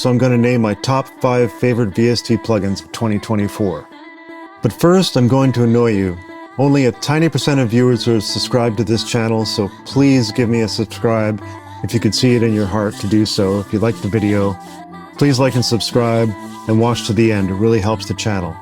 so I'm going to name my top 5 favorite VST plugins of 2024. But first, I'm going to annoy you. Only a tiny percent of viewers are subscribed to this channel, so please give me a subscribe if you could see it in your heart to do so. If you liked the video, please like and subscribe and watch to the end. It really helps the channel.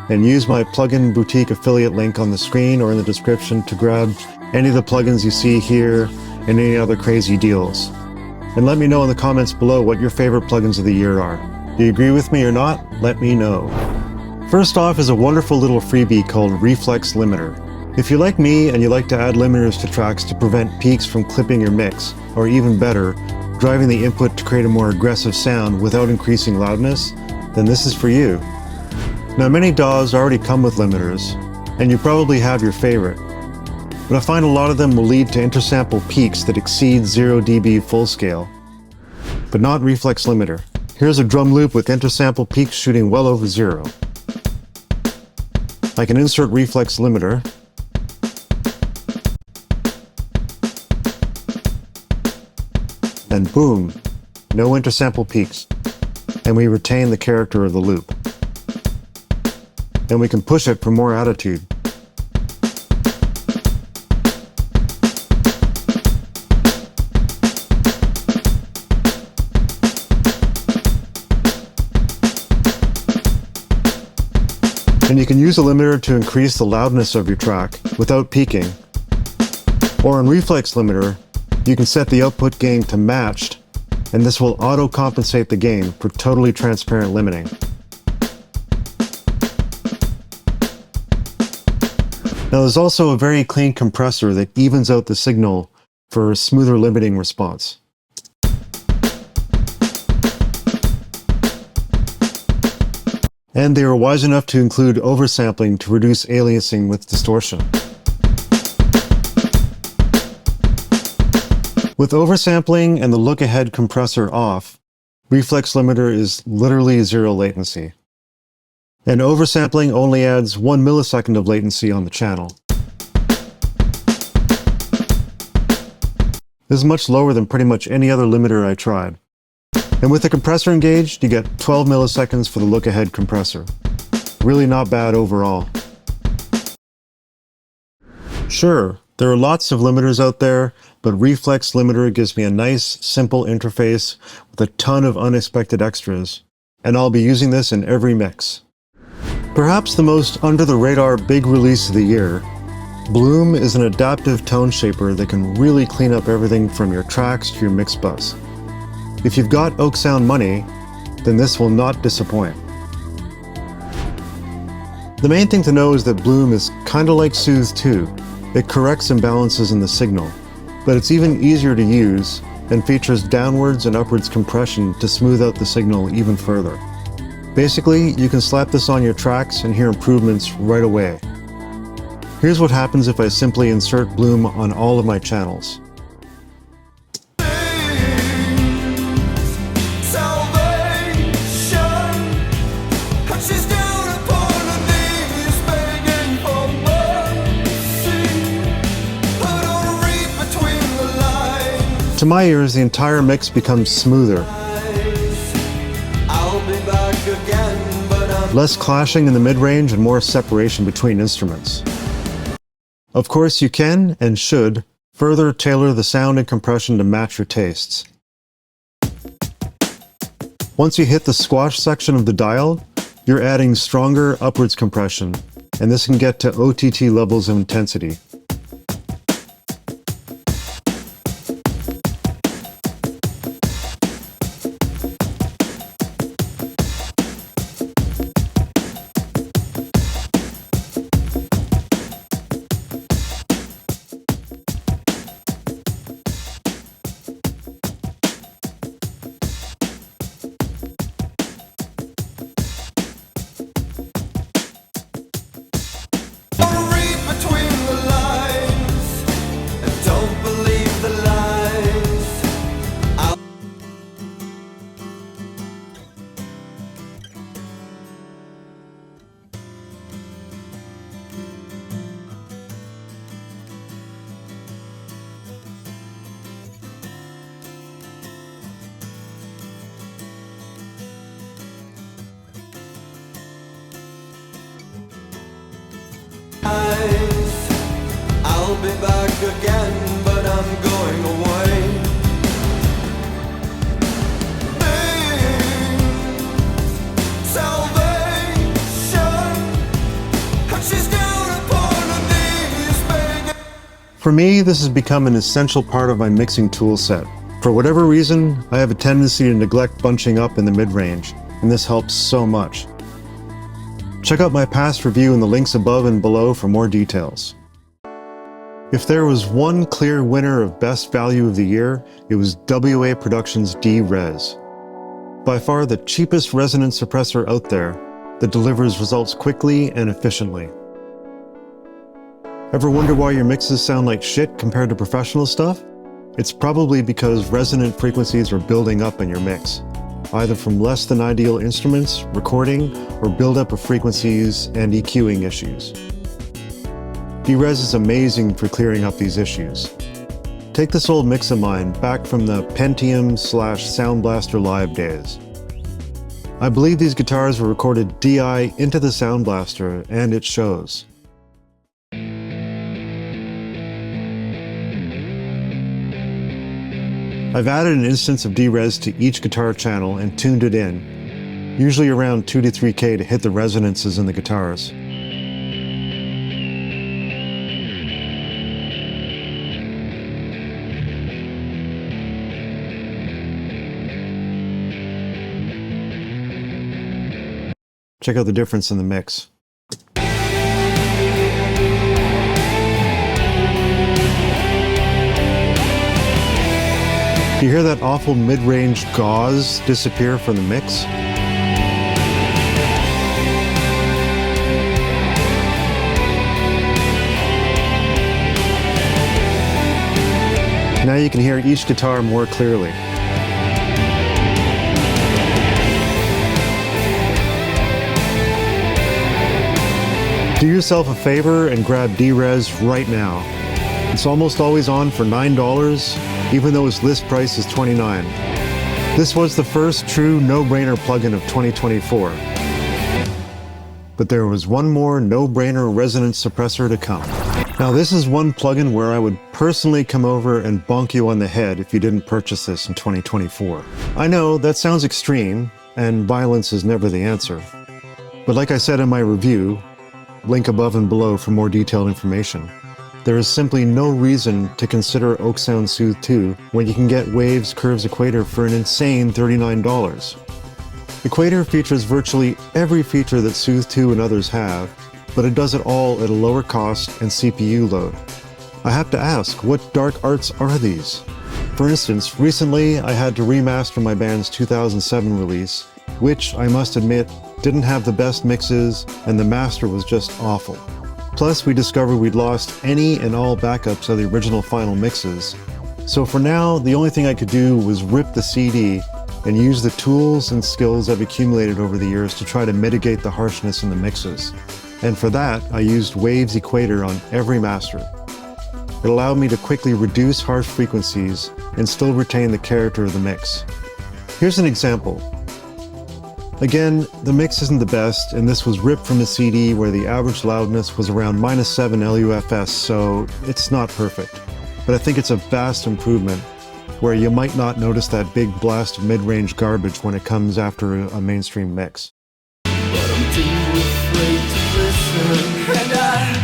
And use my plugin boutique affiliate link on the screen or in the description to grab any of the plugins you see here and any other crazy deals. And let me know in the comments below what your favorite plugins of the year are. Do you agree with me or not? Let me know. First off is a wonderful little freebie called Reflex Limiter. If you're like me and you like to add limiters to tracks to prevent peaks from clipping your mix, or even better, driving the input to create a more aggressive sound without increasing loudness, then this is for you. Now many DAWs already come with limiters, and you probably have your favorite, but I find a lot of them will lead to intersample peaks that exceed 0 dB full scale, but not Reflex Limiter. Here's a drum loop with intersample peaks shooting well over 0. I can insert Reflex Limiter, and boom, no intersample peaks, and we retain the character of the loop. And we can push it for more attitude. And you can use a limiter to increase the loudness of your track without peaking. Or in Reflex Limiter, you can set the output gain to matched, and this will auto-compensate the gain for totally transparent limiting. Now there's also a very clean compressor that evens out the signal for a smoother limiting response. And they were wise enough to include oversampling to reduce aliasing with distortion. With oversampling and the look-ahead compressor off, Reflex Limiter is literally 0 latency. And oversampling only adds 1 millisecond of latency on the channel. This is much lower than pretty much any other limiter I tried. And with the compressor engaged, you get 12 milliseconds for the look-ahead compressor. Really not bad overall. Sure, there are lots of limiters out there, but Reflex Limiter gives me a nice, simple interface with a ton of unexpected extras, and I'll be using this in every mix. Perhaps the most under-the-radar big release of the year, Bloom is an adaptive tone shaper that can really clean up everything from your tracks to your mix bus. If you've got oeksound money, then this will not disappoint. The main thing to know is that Bloom is kinda like Soothe too. It corrects imbalances in the signal, but it's even easier to use and features downwards and upwards compression to smooth out the signal even further. Basically, you can slap this on your tracks and hear improvements right away. Here's what happens if I simply insert Bloom on all of my channels. To my ears, the entire mix becomes smoother. Less clashing in the mid-range and more separation between instruments. Of course, you can, and should, further tailor the sound and compression to match your tastes. Once you hit the squash section of the dial, you're adding stronger upwards compression, and this can get to OTT levels of intensity. Read between the lines. be back again, but I'm going away. For me, this has become an essential part of my mixing tool set. For whatever reason, I have a tendency to neglect bunching up in the mid-range, and this helps so much. Check out my past review in the links above and below for more details. If there was one clear winner of Best Value of the Year, it was WA Productions D-Res. By far the cheapest resonance suppressor out there that delivers results quickly and efficiently. Ever wonder why your mixes sound like shit compared to professional stuff? It's probably because resonant frequencies are building up in your mix, either from less than ideal instruments, recording, or buildup of frequencies and EQing issues. D-Res is amazing for clearing up these issues. Take this old mix of mine back from the Pentium/Sound Blaster Live days. I believe these guitars were recorded DI into the Sound Blaster, and it shows. I've added an instance of D-Res to each guitar channel and tuned it in, usually around 2 to 3K to hit the resonances in the guitars. Check out the difference in the mix. Do you hear that awful mid-range gauze disappear from the mix? Now you can hear each guitar more clearly. Do yourself a favor and grab D-Res right now. It's almost always on for $9, even though its list price is $29. This was the first true no-brainer plugin of 2024. But there was one more no-brainer resonance suppressor to come. Now this is one plugin where I would personally come over and bonk you on the head if you didn't purchase this in 2024. I know that sounds extreme, and violence is never the answer. But like I said in my review, link above and below for more detailed information, there is simply no reason to consider Oeksound Soothe 2 when you can get Waves Curves Equator for an insane $39. Equator features virtually every feature that Soothe 2 and others have, but it does it all at a lower cost and CPU load. I have to ask, what dark arts are these? For instance, recently I had to remaster my band's 2007 release, which, I must admit, didn't have the best mixes and the master was just awful. Plus, we discovered we'd lost any and all backups of the original final mixes. So for now, the only thing I could do was rip the CD and use the tools and skills I've accumulated over the years to try to mitigate the harshness in the mixes. And for that, I used Waves Equator on every master. It allowed me to quickly reduce harsh frequencies and still retain the character of the mix. Here's an example. Again, the mix isn't the best, and this was ripped from a CD where the average loudness was around -7 LUFS, so it's not perfect. But I think it's a vast improvement, where you might not notice that big blast of mid-range garbage when it comes after a mainstream mix. But I'm too afraid to listen, and I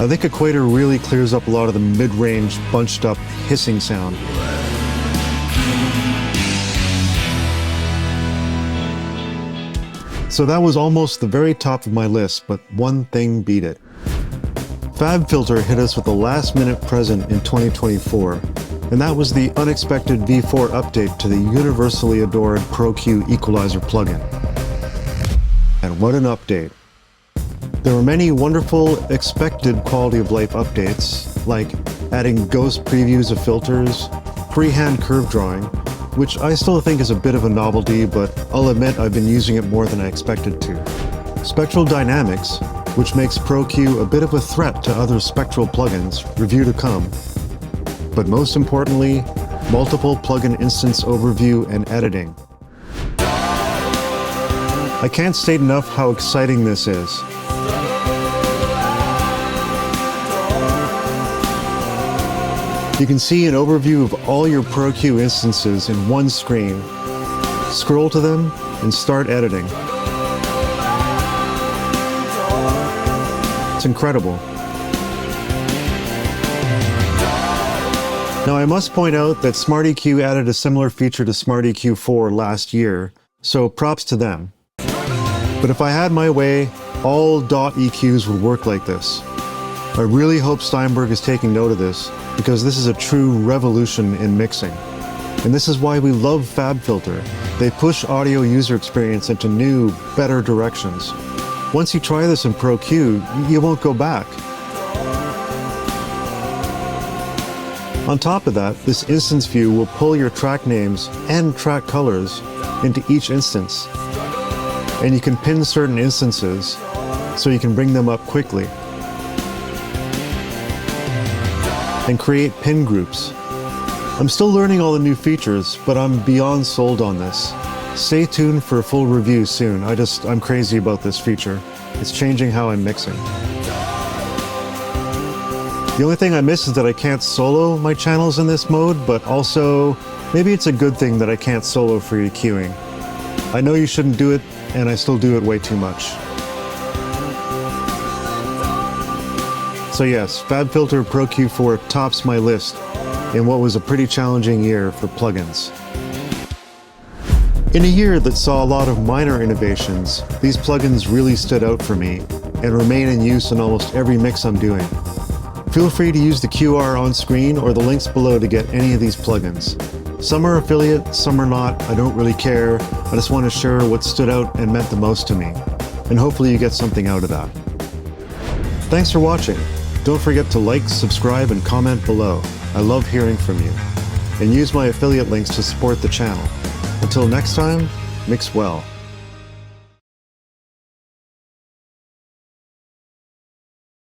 I think Equator really clears up a lot of the mid-range, bunched up, hissing sound. So that was almost the very top of my list, but one thing beat it. FabFilter hit us with a last-minute present in 2024, and that was the unexpected V4 update to the universally adored Pro-Q equalizer plugin. And what an update. There were many wonderful, expected quality of life updates, like adding ghost previews of filters, freehand curve drawing, which I still think is a bit of a novelty, but I'll admit I've been using it more than I expected to. Spectral dynamics, which makes ProQ a bit of a threat to other spectral plugins, review to come. But most importantly, multiple plugin instance overview and editing. I can't state enough how exciting this is. You can see an overview of all your ProQ instances in one screen. Scroll to them and start editing. It's incredible. Now I must point out that SmartEQ added a similar feature to SmartEQ 4 last year, so props to them. But if I had my way, all dot EQs would work like this. I really hope Steinberg is taking note of this, because this is a true revolution in mixing. And this is why we love FabFilter. They push audio user experience into new, better directions. Once you try this in ProQ, you won't go back. On top of that, this instance view will pull your track names and track colors into each instance. And you can pin certain instances so you can bring them up quickly. And create pin groups. I'm still learning all the new features, but I'm beyond sold on this. Stay tuned for a full review soon. I'm crazy about this feature. It's changing how I'm mixing. The only thing I miss is that I can't solo my channels in this mode, but also maybe it's a good thing that I can't solo for EQing. I know you shouldn't do it, and I still do it way too much. So yes, FabFilter ProQ 4 tops my list in what was a pretty challenging year for plugins. In a year that saw a lot of minor innovations, these plugins really stood out for me and remain in use in almost every mix I'm doing. Feel free to use the QR on screen or the links below to get any of these plugins. Some are affiliate, some are not, I don't really care. I just want to share what stood out and meant the most to me. And hopefully you get something out of that. Thanks for watching. Don't forget to like, subscribe, and comment below. I love hearing from you. And use my affiliate links to support the channel. Until next time, mix well.